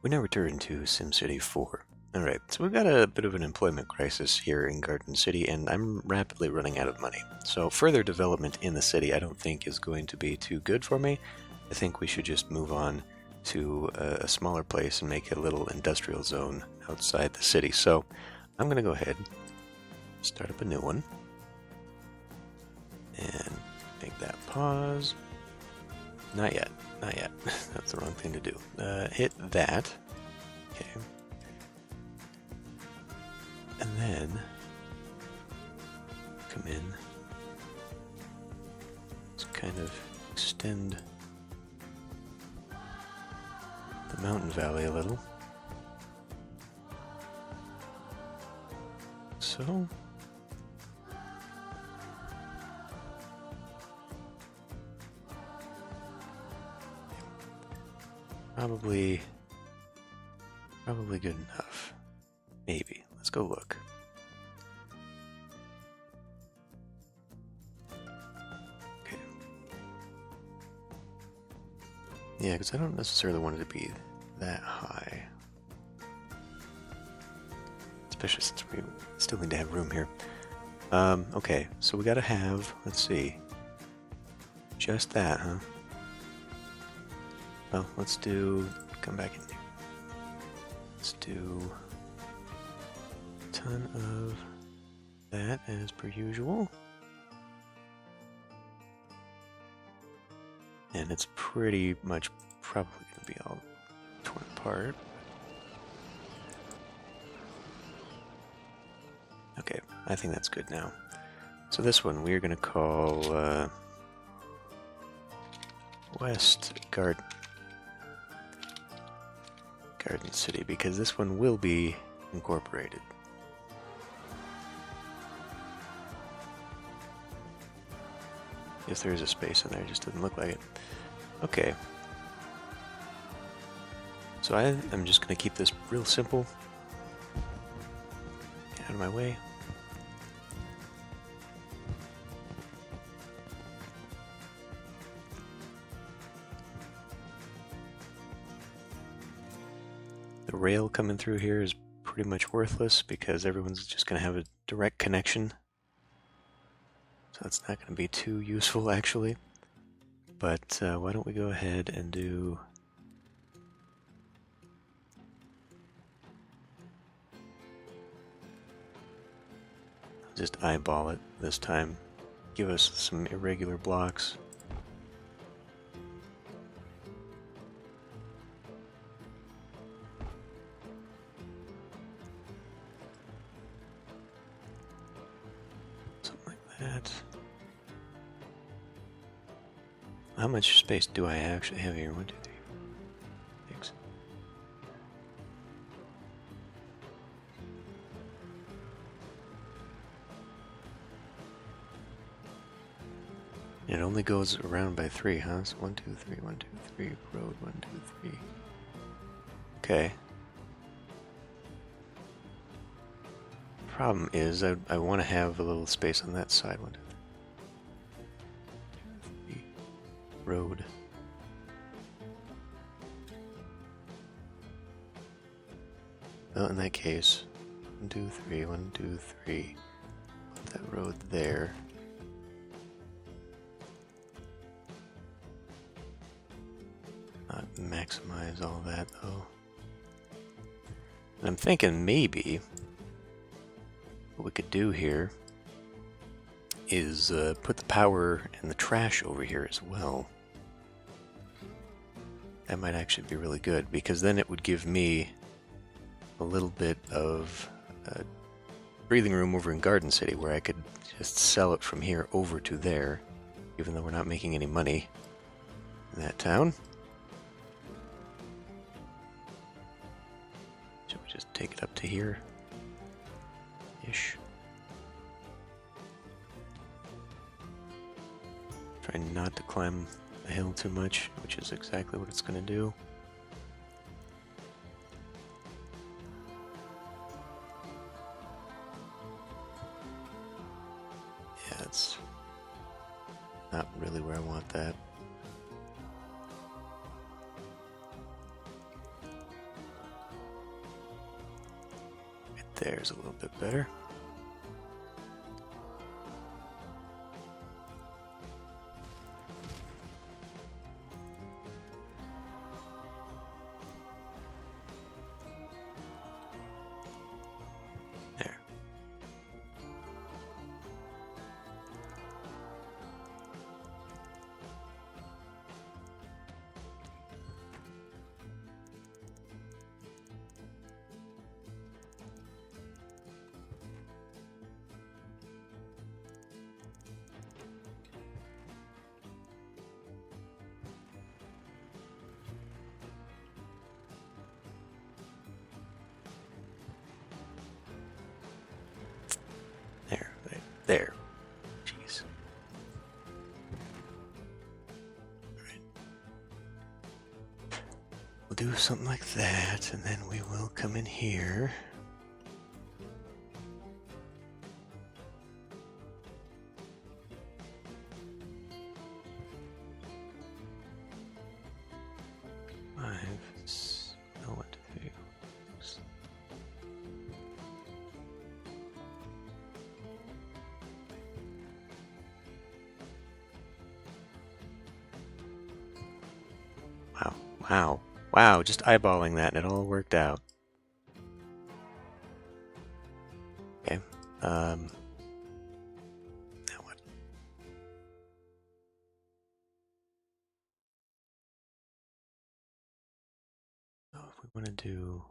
We now return to SimCity 4. Alright, so we've got a bit of an employment crisis here in Garden City, and I'm rapidly running out of money. So further development in the city I don't think is going to be too good for me. I think we should just move on to a smaller place and make a little industrial zone outside the city. So I'm going to go ahead, start up a new one, and make that pause. Not yet, not yet. That's the wrong thing to do. Hit that. Okay. And then come in. Let's kind of extend the mountain valley a little. So probably good enough. Maybe. Let's go look. Okay. Yeah, because I don't necessarily want it to be that high. Especially since we still need to have room here. Okay, so we gotta have, let's see, just that, huh? Well, let's do, come back in here. Let's do a ton of that as per usual. And it's pretty much probably going to be all torn apart. Okay, I think that's good now. So this one we're going to call West Garden City, because this one will be incorporated. If there is a space in there, it just doesn't look like it. Okay. So I'm just going to keep this real simple. Get out of my way. The rail coming through here is pretty much worthless because everyone's just going to have a direct connection. So that's not going to be too useful actually. But why don't we go ahead and do... just eyeball it this time. Give us some irregular blocks. That. How much space do I actually have here? 1, 2, 3, 6. It only goes around by 3, huh? So 1, 2, 3, 1, 2, 3, road, 1, 2, 3. Okay. Problem is, I want to have a little space on that side. 1, 2, 3. Road. Well, in that case, 1, 2, 3, 1, 2, 3. Put that road there. Not maximize all that though. And I'm thinking maybe what we could do here is put the power and the trash over here as well. That might actually be really good, because then it would give me a little bit of breathing room over in Garden City where I could just sell it from here over to there, even though we're not making any money in that town. Should we just take it up to here? Ish. Try not to climb the hill too much, which is exactly what it's going to do. Yeah, it's not really where I want that. there's a little bit better. There. There. Jeez. Alright. We'll do something like that, and then we will come in here. Know what to do. Wow, just eyeballing that and it all worked out. Okay, now what? Oh, if we want to do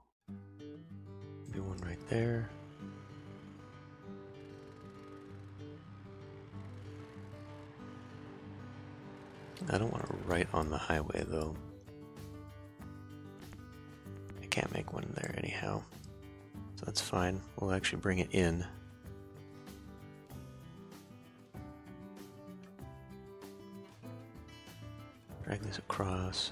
maybe one right there. I don't want to right on the highway though. Can't make one there anyhow, so that's fine. We'll actually bring it in. Drag this across.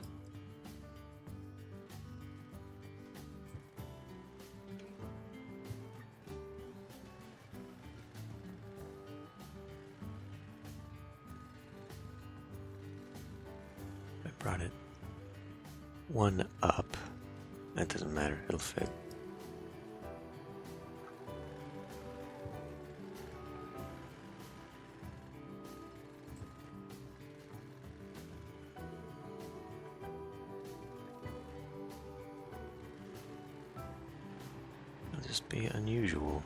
I brought it one up. That doesn't matter, it'll fit. It'll just be unusual.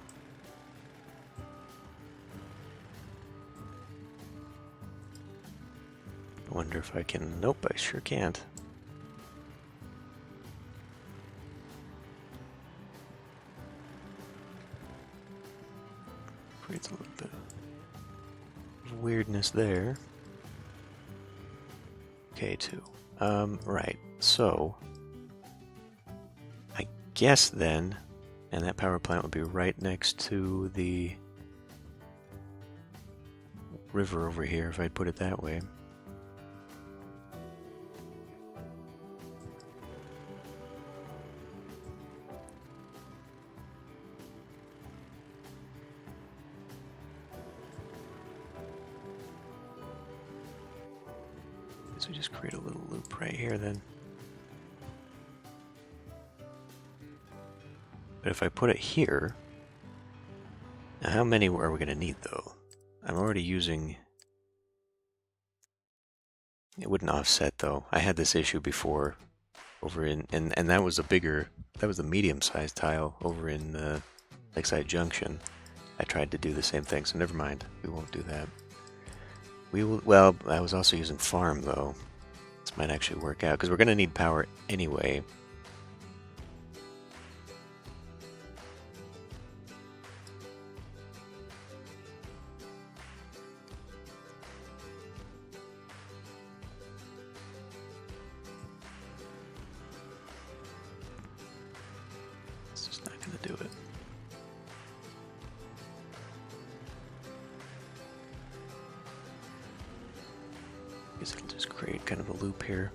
I wonder if I can. Nope, I sure can't. Creates a little bit of weirdness there. K2. Right. So I guess then, and that power plant would be right next to the river over here if I'd put it that way. So we just create a little loop right here then. But if I put it here, now how many are we going to need though? I'm already using, it wouldn't offset though. I had this issue before over in, and that was a bigger, that was a medium-sized tile over in Lakeside Junction. I tried to do the same thing, so never mind. We won't do that. We will, well, I was also using farm though. This might actually work out because we're going to need power anyway. It's just not going to do it. I guess it'll just create kind of a loop here.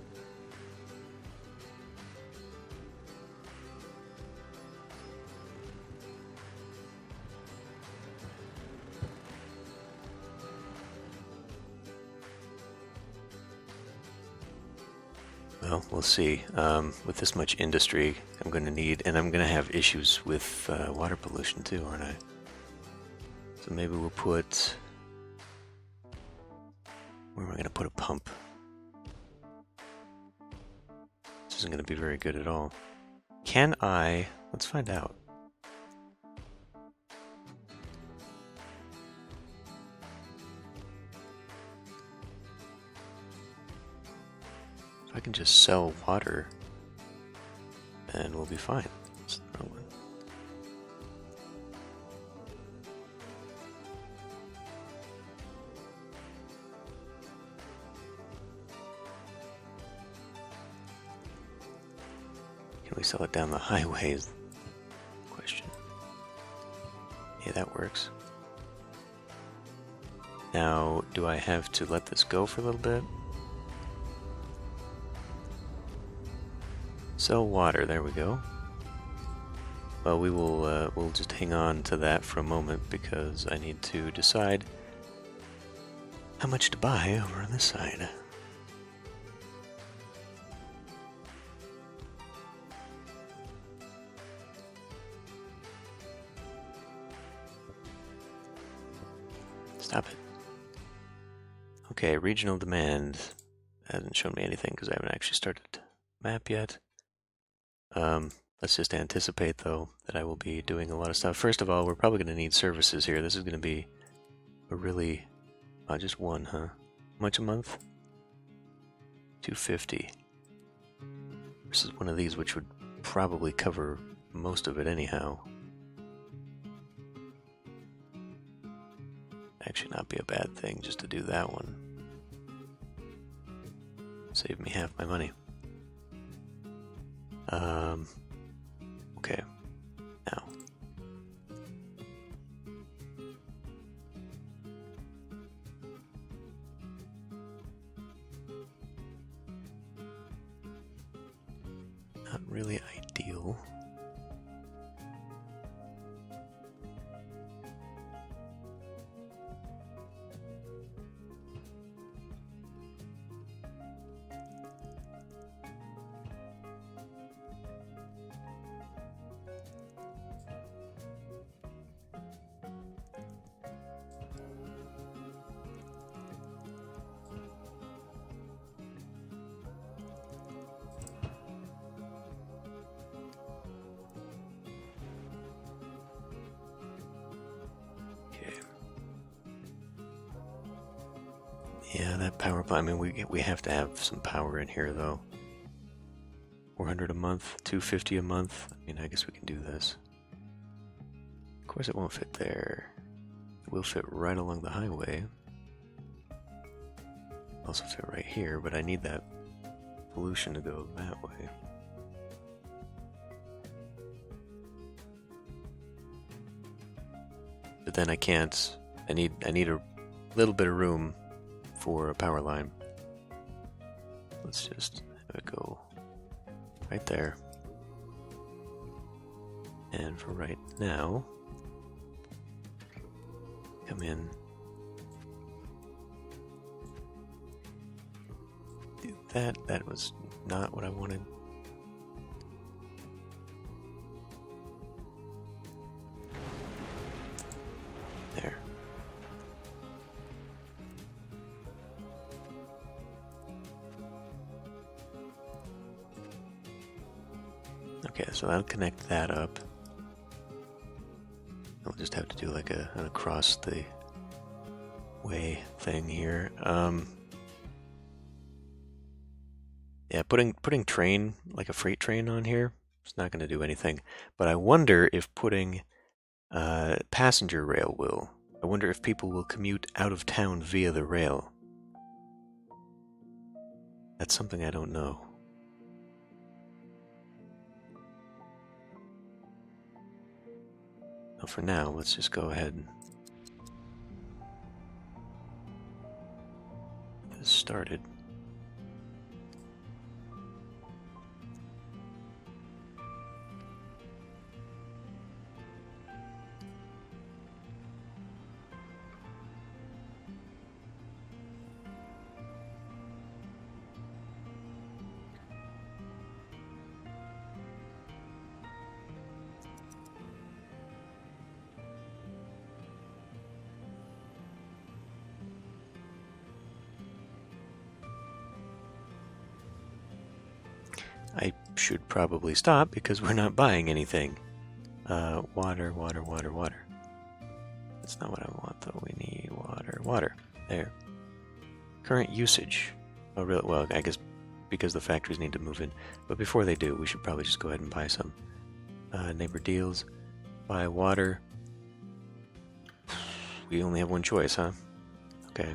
Well, we'll see. With this much industry, I'm going to need, and I'm going to have issues with water pollution too, aren't I? So maybe we'll put. Where am I going to put a pump? This isn't going to be very good at all. Can I? Let's find out. If I can just sell water, then we'll be fine. Let's throw one. Can we sell it down the highway is the question. Yeah, that works. Now, do I have to let this go for a little bit? Sell water, there we go. Well, we'll just hang on to that for a moment because I need to decide how much to buy over on this side. Stop it. Okay, regional demand hasn't shown me anything because I haven't actually started map yet. Let's just anticipate though that I will be doing a lot of stuff. First of all, we're probably going to need services here. This is going to be a really just one, huh? How much a month? 250. This is one of these which would probably cover most of it anyhow. Actually not be a bad thing just to do that one. Save me half my money. Okay. Now. Not really ideal. Yeah, that power plant. I mean, we have to have some power in here, though. 400 a month, 250 a month. I mean, I guess we can do this. Of course, it won't fit there. It will fit right along the highway. Also fit right here, but I need that pollution to go that way. But then I can't. I need a little bit of room for a power line. Let's just have it go right there. And for right now, come in. Do that. That was not what I wanted. There. Okay, so I'll connect that up. I'll just have to do like an across the way thing here. Yeah, putting train, like a freight train on here, it's not going to do anything. But I wonder if putting passenger rail will. I wonder if people will commute out of town via the rail. That's something I don't know. Well, for now, let's just go ahead and get this started. should probably stop because we're not buying anything. Water. That's not what I want, though. We need water. There. Current usage. Oh, really? Well, I guess because the factories need to move in. But before they do, we should probably just go ahead and buy some. Neighbor deals. Buy water. We only have one choice, huh? Okay.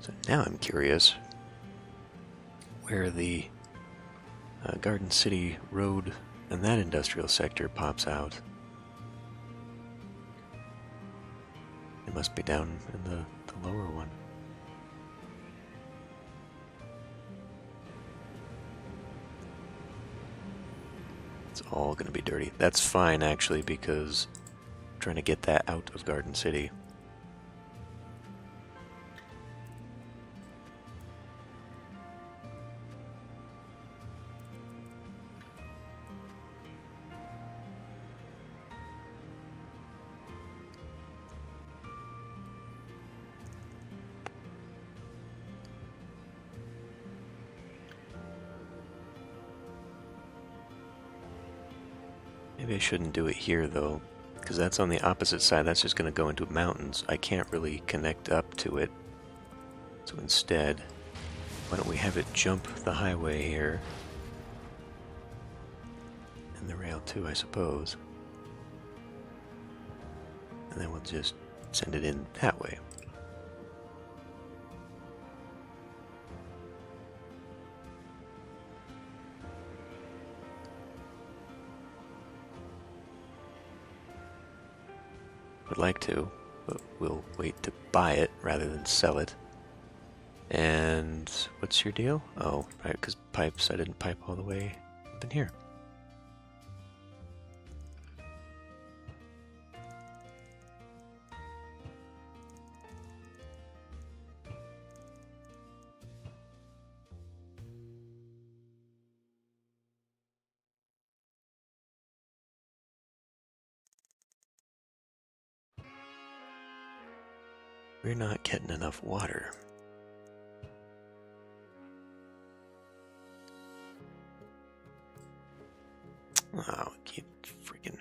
So now I'm curious where the Garden City Road and that industrial sector pops out. It must be down in the lower one. It's all going to be dirty. That's fine, actually, because I'm trying to get that out of Garden City. Maybe I shouldn't do it here, though, because that's on the opposite side. That's just going to go into mountains. I can't really connect up to it. So instead, why don't we have it jump the highway here? And the rail too, I suppose. And then we'll just send it in that way. Would like to, but we'll wait to buy it rather than sell it. And what's your deal? Oh, right, because pipes, I didn't pipe all the way up in here. We're not getting enough water. Oh, keep freaking.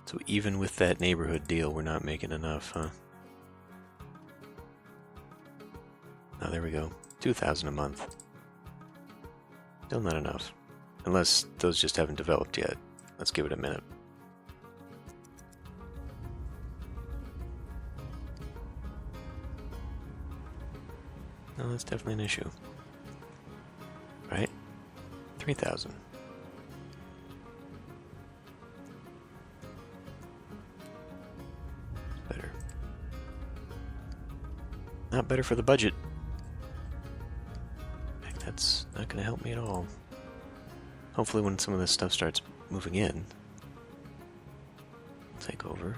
So even with that neighborhood deal, we're not making enough, huh? Oh, there we go. 2,000 a month. Still not enough. Unless those just haven't developed yet. Let's give it a minute. No, that's definitely an issue. Right? 3,000. Better. Not better for the budget. That's not going to help me at all. Hopefully when some of this stuff starts moving in, I'll take over.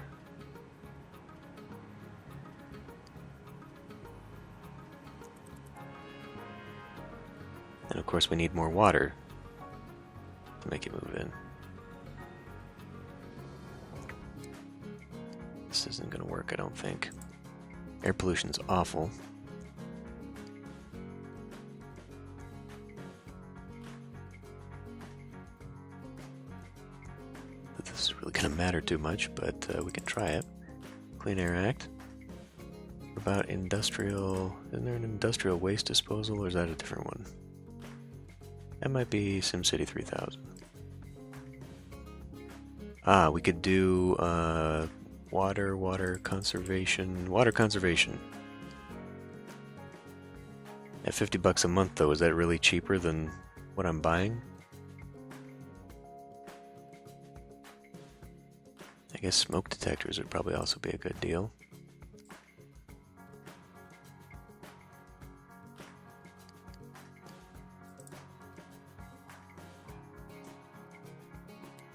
And of course we need more water to make it move in. This isn't going to work, I don't think. Air pollution's awful. This is really going to matter too much, but we can try it. Clean Air Act. What about industrial? Isn't there an industrial waste disposal, or is that a different one? That might be SimCity 3000. Ah, we could do water conservation. Water conservation. At $50 a month, though, is that really cheaper than what I'm buying? I guess smoke detectors would probably also be a good deal.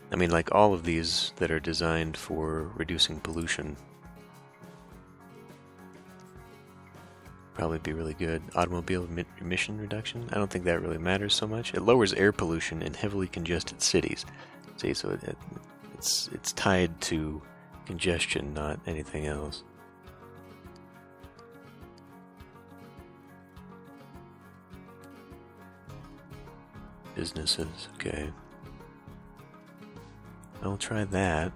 I mean, like all of these that are designed for reducing pollution probably be really good. Automobile emission reduction? I don't think that really matters so much. It lowers air pollution in heavily congested cities. See, so it's tied to congestion, not anything else. Businesses, okay. I'll try that.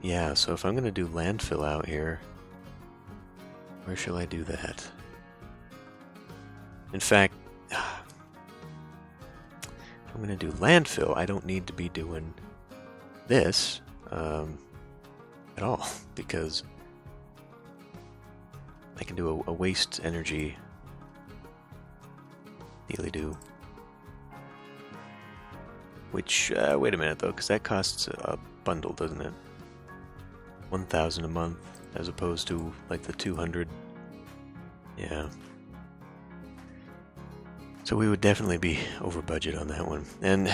Yeah, so if I'm gonna do landfill out here, where shall I do that? In fact, if I'm gonna do landfill, I don't need to be doing this at all, because I can do a waste energy dealy-do. Which, wait a minute though, because that costs a bundle, doesn't it? 1,000 a month, as opposed to like the 200. Yeah. So we would definitely be over budget on that one. And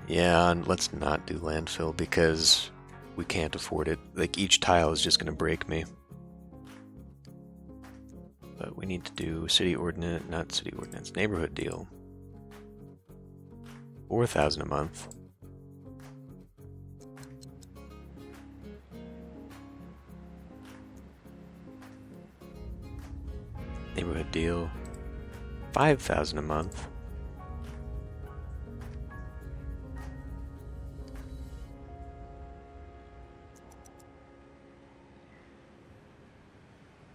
yeah, and let's not do landfill because we can't afford it. Like each tile is just going to break me. But we need to do city ordinance, not city ordinance, neighborhood deal. 4,000 a month. Neighborhood deal. 5,000 a month.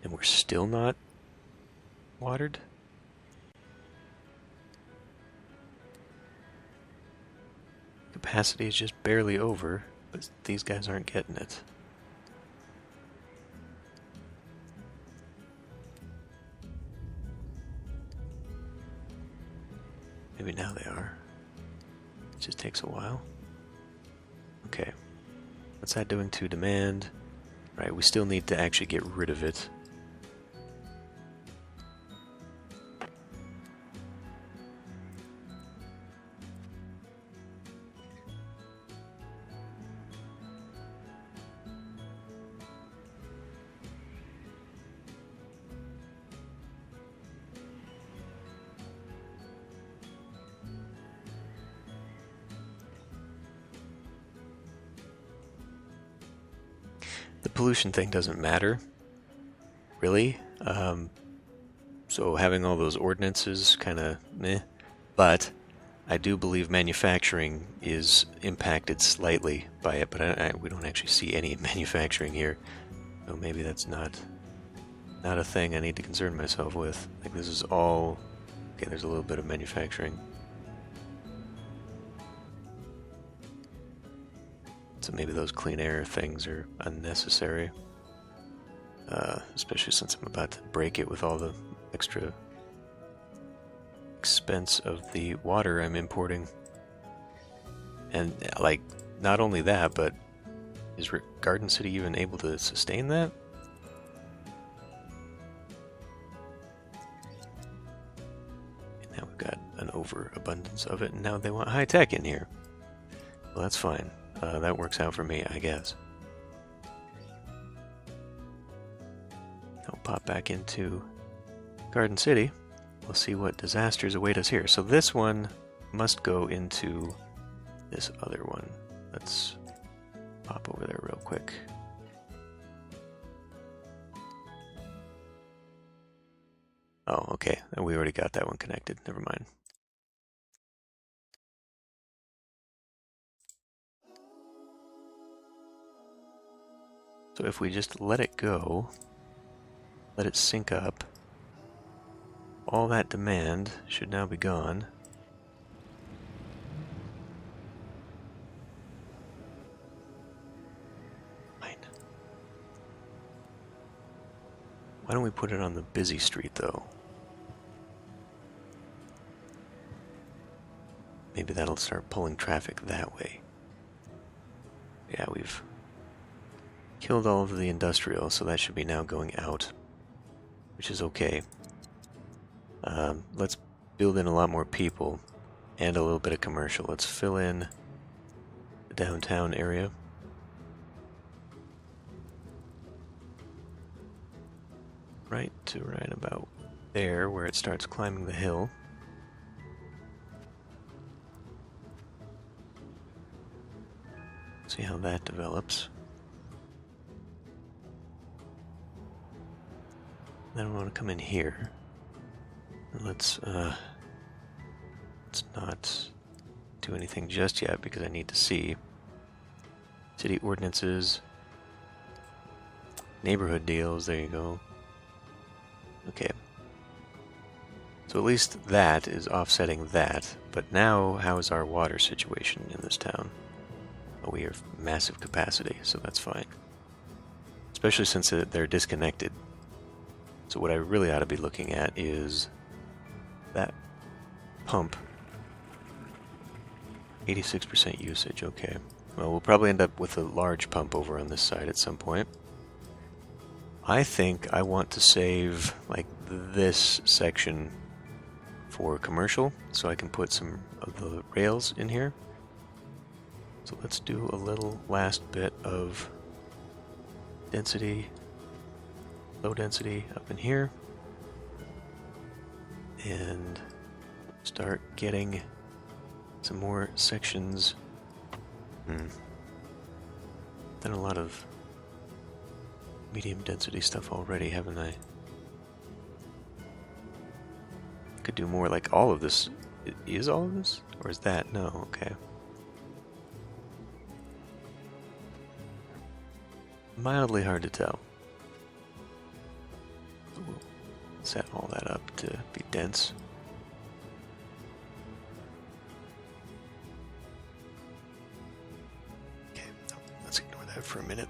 And we're still not watered? Capacity is just barely over, but these guys aren't getting it. Maybe now they are. It just takes a while. Okay. What's that doing to demand? Right, we still need to actually get rid of it. The pollution thing doesn't matter, really. So having all those ordinances kind of meh. But I do believe manufacturing is impacted slightly by it, but we don't actually see any manufacturing here. So maybe that's not a thing I need to concern myself with. Like this is all... Okay, there's a little bit of manufacturing. So maybe those clean air things are unnecessary. Especially since I'm about to break it with all the extra expense of the water I'm importing. And, like, not only that, but is Garden City even able to sustain that? And now we've got an overabundance of it, and now they want high-tech in here. Well, that's fine. That works out for me, I guess. I'll pop back into Garden City. We'll see what disasters await us here. So this one must go into this other one. Let's pop over there real quick. Oh, okay. We already got that one connected. Never mind. So if we just let it go, let it sync up, all that demand should now be gone. Why don't we put it on the busy street, though? Maybe that'll start pulling traffic that way. Yeah, we've killed all of the industrial, so that should be now going out, which is okay. Let's build in a lot more people and a little bit of commercial. Let's fill in the downtown area. Right to right about there, where it starts climbing the hill. See how that develops. Then we want to come in here. And let's not do anything just yet because I need to see. City ordinances. Neighborhood deals, there you go. Okay. So at least that is offsetting that. But now, how is our water situation in this town? Oh, we have massive capacity, so that's fine. Especially since they're disconnected. So what I really ought to be looking at is that pump. 86% usage, okay. Well, we'll probably end up with a large pump over on this side at some point. I think I want to save, like, this section for commercial, so I can put some of the rails in here. So let's do a little last bit of density, low density up in here, and start getting some more sections. Done a lot of medium density stuff already, haven't I? Could do more, like all of this. Is all of this? Or is that? No, okay. Mildly hard to tell. We'll set all that up to be dense. Okay, let's ignore that for a minute.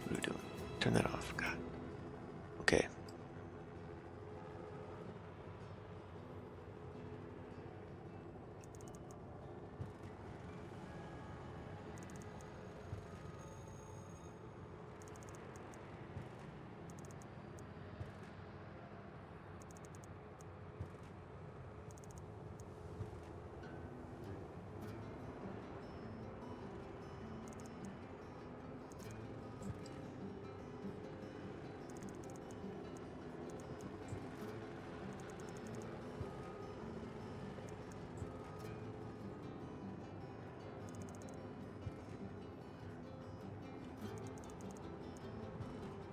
What are we doing? Turn that off. God. Okay.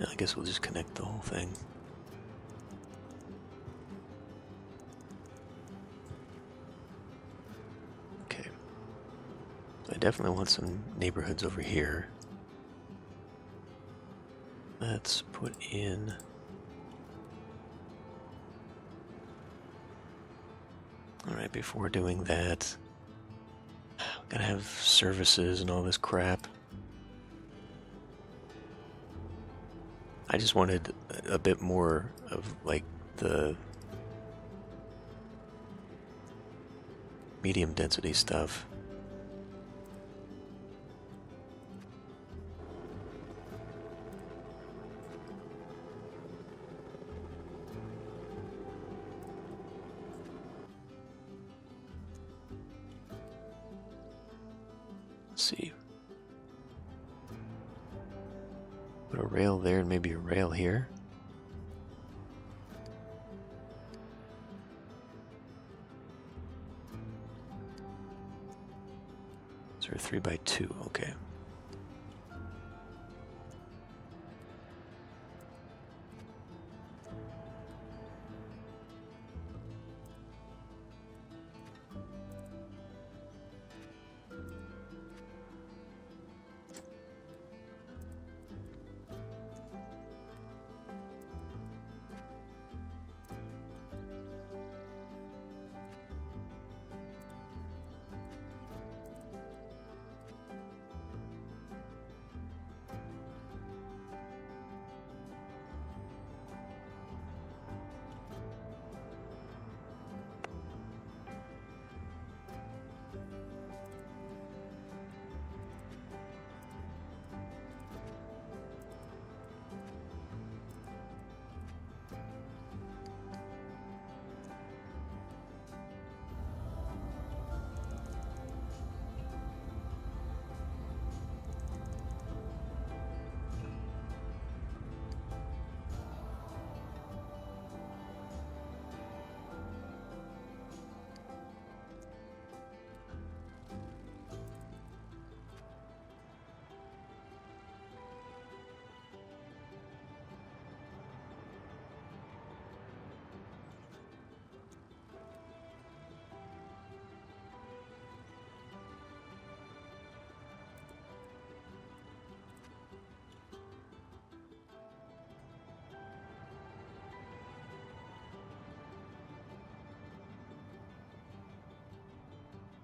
I guess we'll just connect the whole thing. Okay. So I definitely want some neighborhoods over here. Let's put in... Alright, before doing that, gotta have services and all this crap. I just wanted a bit more of, like, the medium density stuff. Let's see. Put a rail there and maybe a rail here. Is there a 3x2? Okay.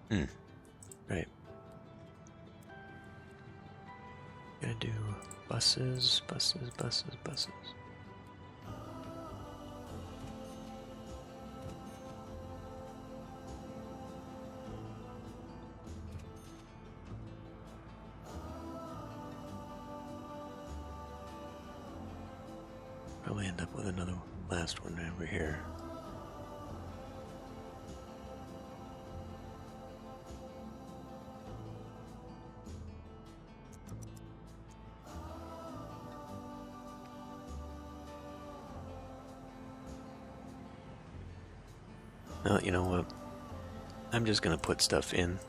Right. Gonna do buses, buses, buses, buses. Probably end up with another last one over here. Well, you know what? I'm just gonna put stuff in.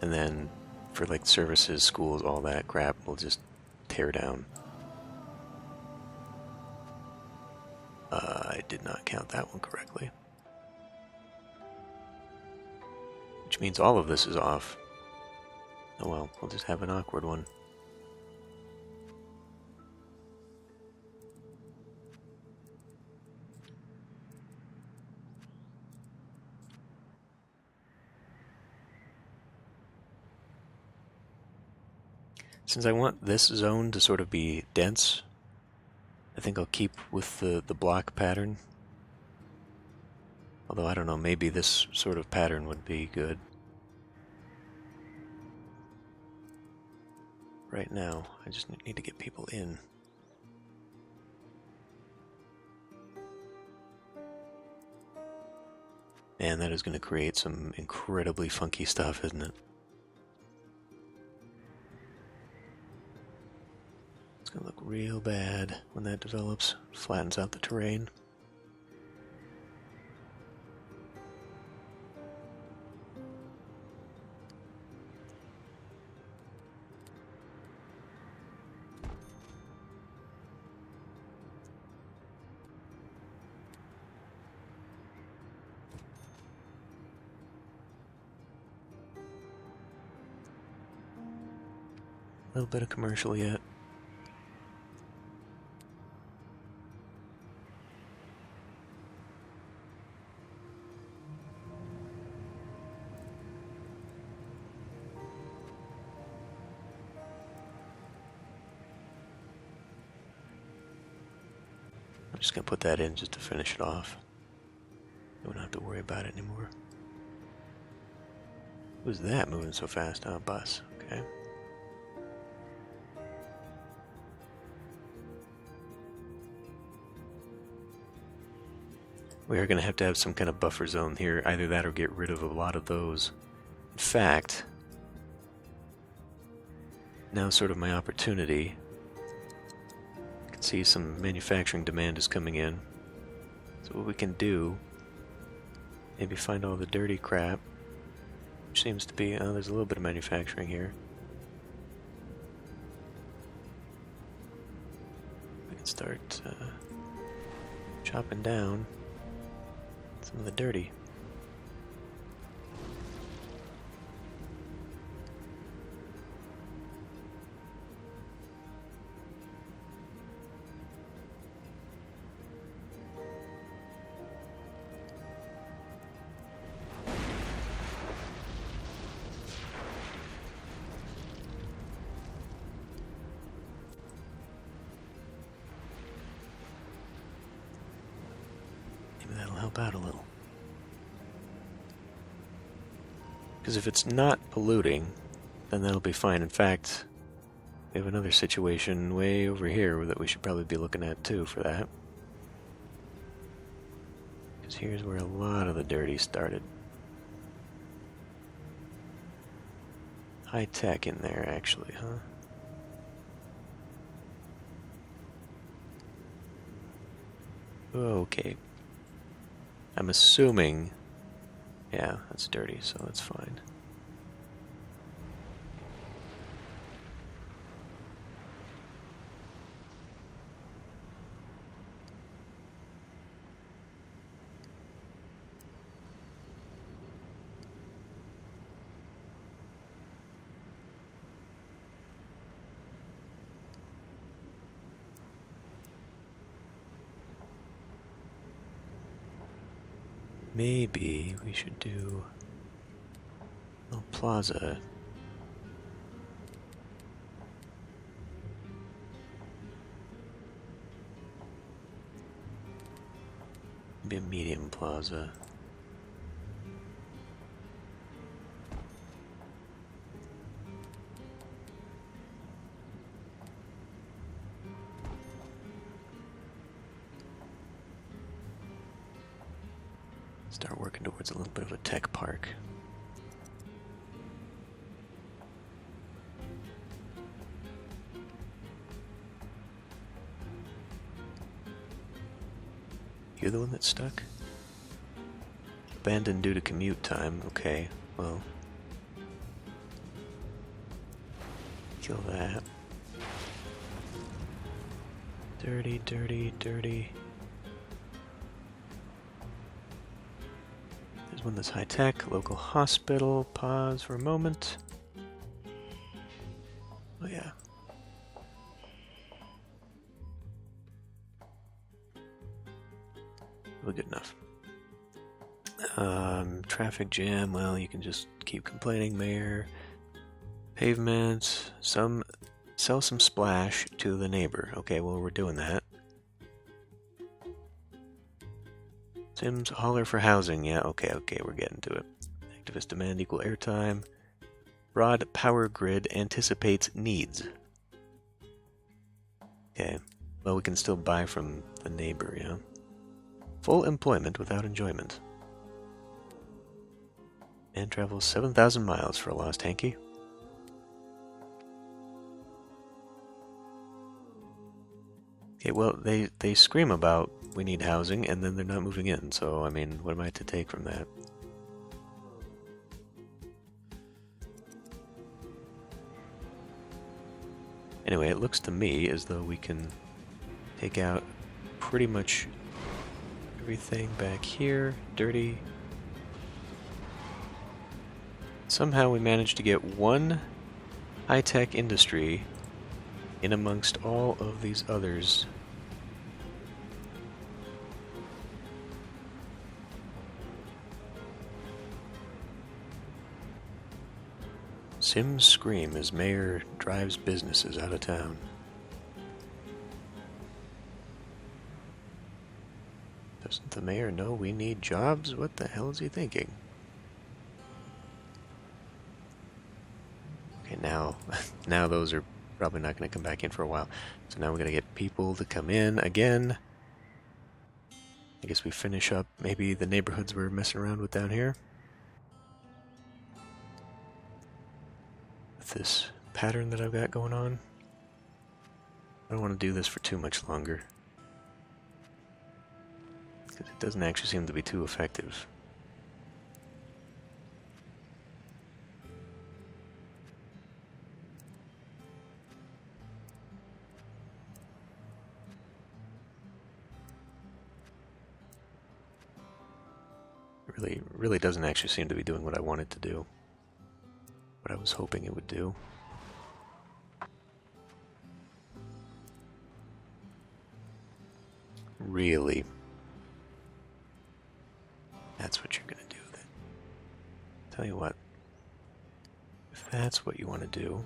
And then for like services, schools, all that crap, we'll just tear down. I did not count that one correctly. Which means all of this is off. Oh well, we'll just have an awkward one. Since I want this zone to sort of be dense, I think I'll keep with the block pattern. Although I don't know, maybe this sort of pattern would be good. Right now, I just need to get people in. And that is going to create some incredibly funky stuff, isn't it? It's going to look real bad when that develops, flattens out the terrain. A little bit of commercial yet. I'm just gonna put that in just to finish it off. We don't have to worry about it anymore. Who's that moving so fast? Oh, a bus. Okay. We are going to have some kind of buffer zone here. Either that or get rid of a lot of those. In fact, now sort of my opportunity. I can see some manufacturing demand is coming in. So what we can do, maybe find all the dirty crap, which seems to be, there's a little bit of manufacturing here. We can start chopping down some of the dirty. Maybe that'll help out a little. Because if it's not polluting, then that'll be fine. In fact, we have another situation way over here that we should probably be looking at too for that. Because here's where a lot of the dirty started. High tech in there, actually, huh? Okay. I'm assuming... Yeah, that's dirty, so that's fine. Maybe we should do plaza. Maybe a medium plaza. Start working towards a little bit of a tech park. You're the one that's stuck? Abandoned due to commute time. Okay, well. Kill that. Dirty, dirty, dirty. There's one that's high tech. Local hospital. Pause for a moment. Oh, yeah. Well, good enough. Traffic jam, well, you can just keep complaining, Mayor. Pavement, sell some splash to the neighbor. Okay, well, we're doing that. Sims, holler for housing. Yeah, okay, we're getting to it. Activist demand equal airtime. Broad power grid anticipates needs. Okay, well, we can still buy from the neighbor, yeah? Full employment without enjoyment. Man travels 7,000 miles for a lost hanky. Okay, well, they scream about we need housing, and then they're not moving in, so, I mean, what am I to take from that? Anyway, it looks to me as though we can take out pretty much everything back here. Dirty. Somehow we managed to get one high-tech industry in amongst all of these others. Sims scream as mayor drives businesses out of town. Doesn't the mayor know we need jobs? What the hell is he thinking? Okay, now those are probably not going to come back in for a while. So now we're going to get people to come in again. I guess we finish up maybe the neighborhoods we're messing around with down here. With this pattern that I've got going on. I don't want to do this for too much longer. Because it doesn't actually seem to be too effective. Really doesn't actually seem to be doing what I wanted to do. What I was hoping it would do. Really? That's what you're gonna do then. Tell you what. If that's what you want to do.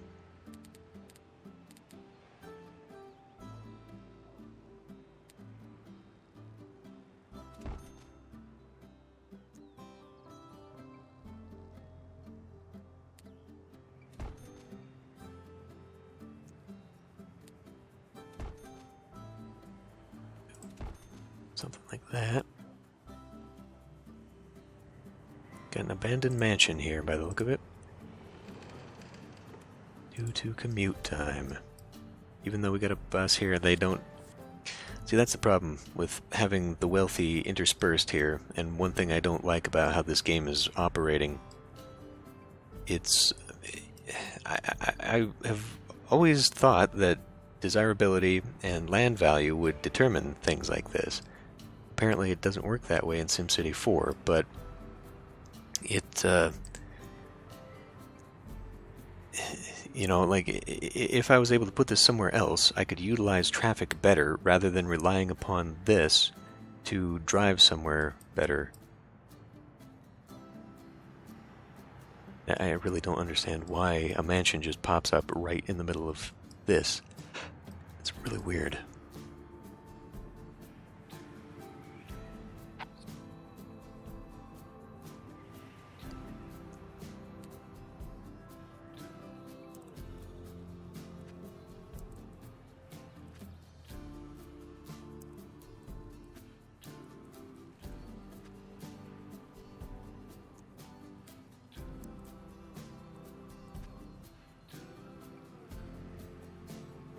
Something like that. Got an abandoned mansion here by the look of it. Due to commute time. Even though we got a bus here, they don't... See, that's the problem with having the wealthy interspersed here, and one thing I don't like about how this game is operating, it's... I have always thought that desirability and land value would determine things like this. Apparently it doesn't work that way in SimCity 4, but it, you know, like, if I was able to put this somewhere else, I could utilize traffic better rather than relying upon this to drive somewhere better. I really don't understand why a mansion just pops up right in the middle of this. It's really weird.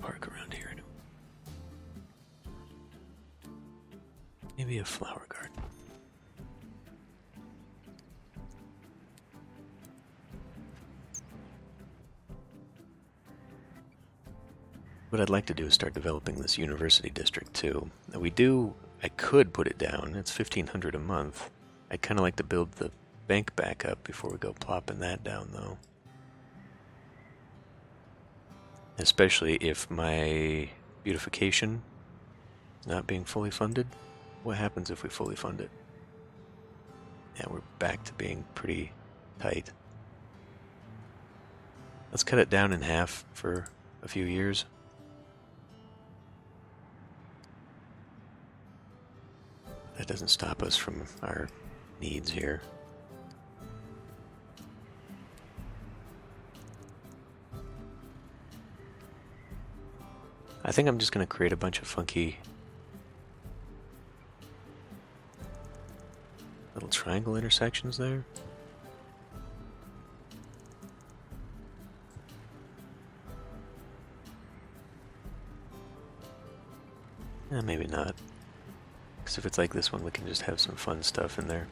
Park around here. Maybe a flower garden. What I'd like to do is start developing this university district too. I could put it down. It's 1,500 a month. I'd kind of like to build the bank back up before we go plopping that down though. Especially if my beautification is not being fully funded. What happens if we fully fund it? Yeah, we're back to being pretty tight. Let's cut it down in half for a few years. That doesn't stop us from our needs here. I think I'm just going to create a bunch of funky little triangle intersections there. Maybe not. Because if it's like this one, we can just have some fun stuff in there.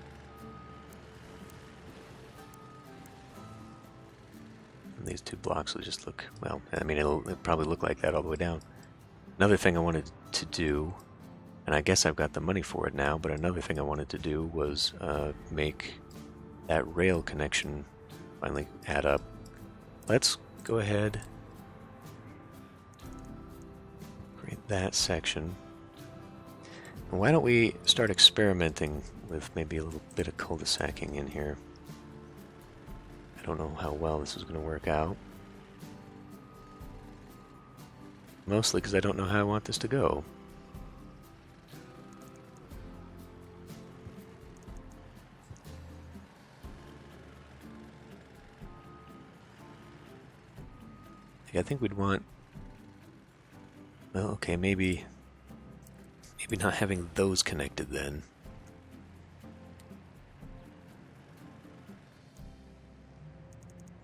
And these two blocks will just look, well, I mean, it'll probably look like that all the way down. Another thing I wanted to do, and I guess I've got the money for it now, but another thing I wanted to do was make that rail connection finally add up. Let's go ahead, create that section. And why don't we start experimenting with maybe a little bit of cul-de-sacing in here? I don't know how well this is going to work out. Mostly because I don't know how I want this to go. I think we'd want, well, okay, maybe not having those connected then.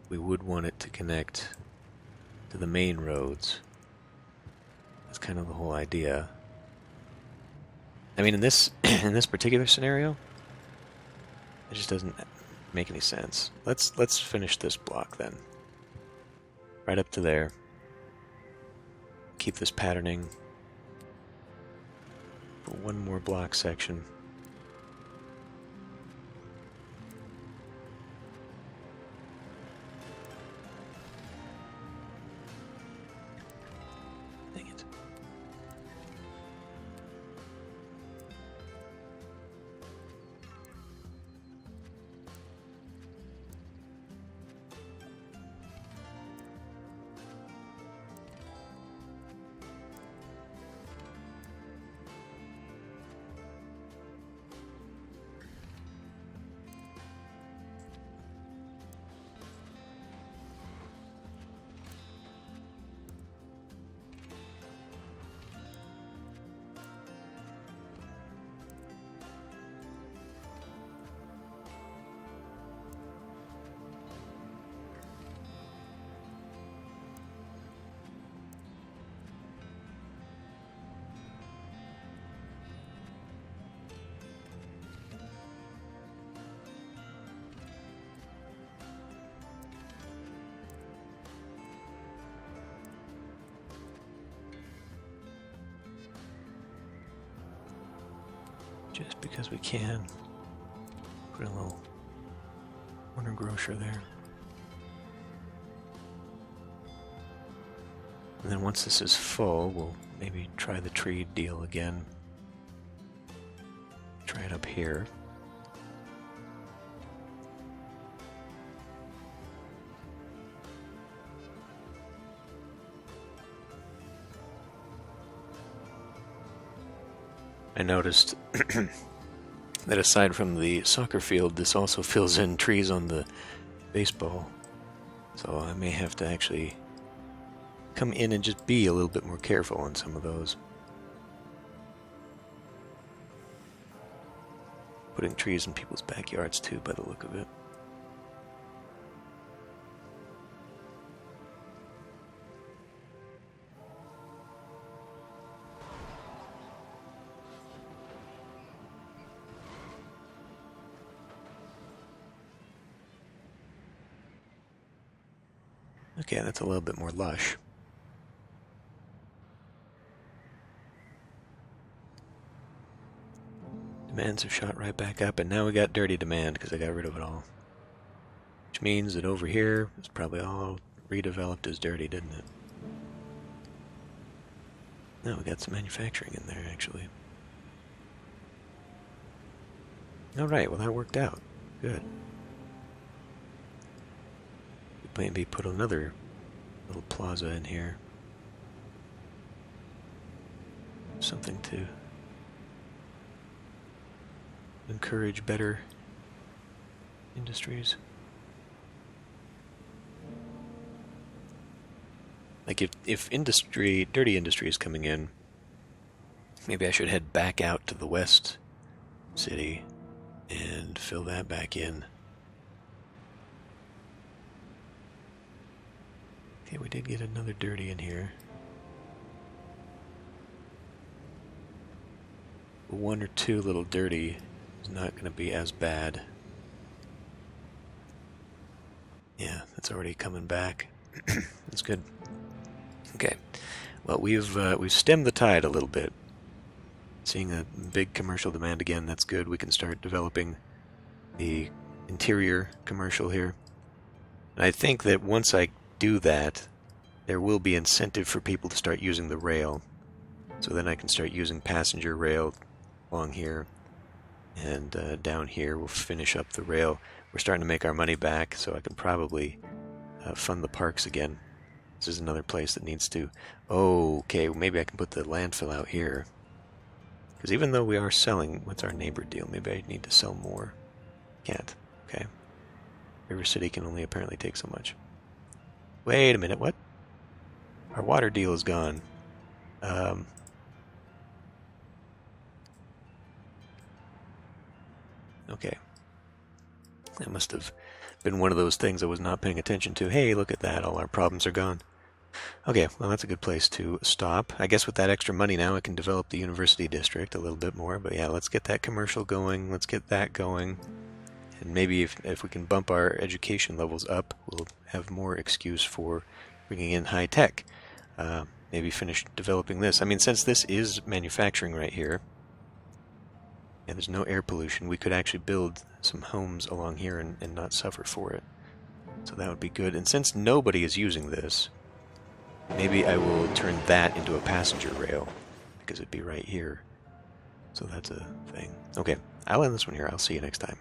We would want it to connect to the main roads. That's kind of the whole idea. I mean, in this particular scenario, it just doesn't make any sense. Let's finish this block then. Right up to there. Keep this patterning for one more block section. Dang it. Just because we can. Put a little corner grocer there. And then once this is full, we'll maybe try the tree deal again. Try it up here. I noticed that aside from the soccer field, this also fills in trees on the baseball. So I may have to actually come in and just be a little bit more careful on some of those. Putting trees in people's backyards too, by the look of it. Okay, that's a little bit more lush. Demands have shot right back up, and now we got dirty demand because I got rid of it all. Which means that over here, it's probably all redeveloped as dirty, didn't it? No, we got some manufacturing in there, actually. Alright, well that worked out. Good. We maybe put another little plaza in here. Something to encourage better industries. Like if dirty industry is coming in, maybe I should head back out to the west city and fill that back in. Okay, we did get another dirty in here. One or two little dirty is not going to be as bad. Yeah, that's already coming back. That's good. Okay, well we've stemmed the tide a little bit. Seeing a big commercial demand again, that's good. We can start developing the interior commercial here. And I think that once I do that, there will be incentive for people to start using the rail. So then I can start using passenger rail along here. And down here we'll finish up the rail. We're starting to make our money back, so I can probably fund the parks again. This is another place that needs to... Oh, okay, maybe I can put the landfill out here. Because even though we are selling, what's our neighbor deal? Maybe I need to sell more. Can't. Okay. River City can only apparently take so much. Wait a minute, what? Our water deal is gone. Okay. That must have been one of those things I was not paying attention to. Hey, look at that, all our problems are gone. Okay, well that's a good place to stop. I guess with that extra money now I can develop the university district a little bit more. But yeah, let's get that commercial going. Let's get that going. And maybe if we can bump our education levels up, we'll have more excuse for bringing in high tech. Maybe finish developing this. I mean, since this is manufacturing right here, and there's no air pollution, we could actually build some homes along here and not suffer for it. So that would be good. And since nobody is using this, maybe I will turn that into a passenger rail, because it'd be right here. So that's a thing. Okay, I'll end this one here. I'll see you next time.